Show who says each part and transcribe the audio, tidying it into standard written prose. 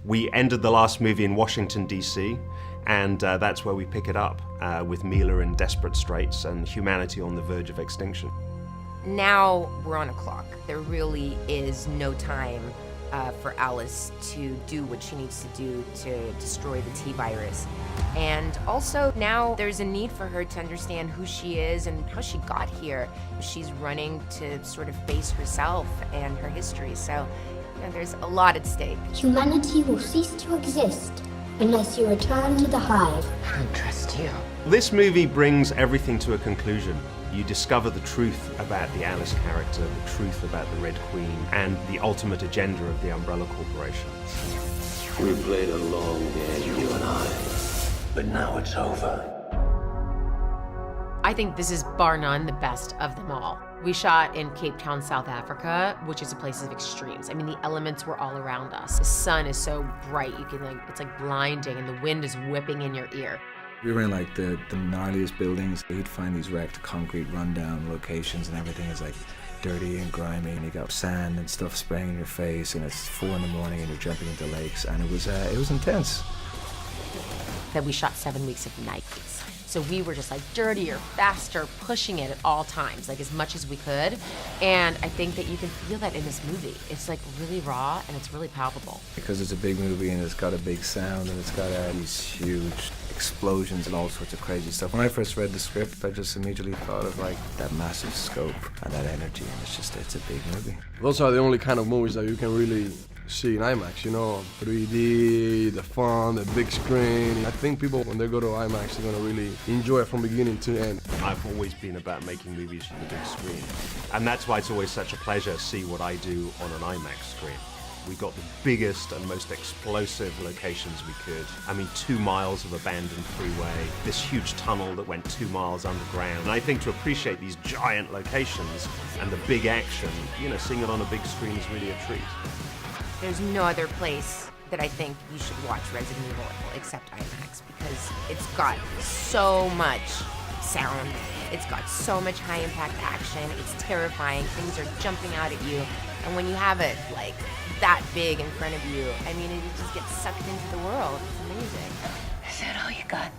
Speaker 1: We ended the last movie in Washington, D.C., and that's where we pick it up, with Mila in desperate straits and humanity on the verge of extinction.
Speaker 2: Now we're on a clock. There really is no time for Alice to do what she needs to do to destroy the T-virus. And also now there's a need for her to understand who she is and how she got here. She's running to sort of face herself and her history. So there's a lot at stake.
Speaker 3: Humanity will cease to exist unless you return to the hive.
Speaker 2: I don't trust you.
Speaker 1: This movie brings everything to a conclusion. You discover the truth about the Alice character, the truth about the Red Queen, and the ultimate agenda of the Umbrella Corporation.
Speaker 4: We played a long game, you and I, but now it's over.
Speaker 2: I think this is bar none the best of them all. We shot in Cape Town, South Africa, which is a place of extremes. I mean, the elements were all around us. The sun is so bright, it's like blinding, and the wind is whipping in your ear.
Speaker 5: We were in like the gnarliest buildings. You'd find these wrecked concrete rundown locations and everything is like dirty and grimy, and you got sand and stuff spraying in your face, and it's 4 in the morning and you're jumping into lakes, and it was intense.
Speaker 2: That we shot 7 weeks of nights. So we were just like dirtier, faster, pushing it at all times, like as much as we could. And I think that you can feel that in this movie. It's like really raw and it's really palpable.
Speaker 5: Because it's a big movie and it's got a big sound and it's got these huge explosions and all sorts of crazy stuff. When I first read the script, I just immediately thought of like that massive scope and that energy, and it's a big movie.
Speaker 6: Those are the only kind of movies that you can really see in IMAX, 3D, the fun, the big screen. I think people, when they go to IMAX, they're gonna really enjoy it from beginning to end.
Speaker 1: I've always been about making movies for the big screen, and that's why it's always such a pleasure to see what I do on an IMAX screen. We got the biggest and most explosive locations we could. I mean, 2 miles of abandoned freeway, this huge tunnel that went 2 miles underground. And I think to appreciate these giant locations and the big action, seeing it on a big screen is really a treat.
Speaker 2: There's no other place that I think you should watch Resident Evil except IMAX, because it's got so much sound, it's got so much high impact action, it's terrifying, things are jumping out at you, and when you have it like that big in front of you, I mean, it just gets sucked into the world. It's amazing.
Speaker 3: Is that all you got?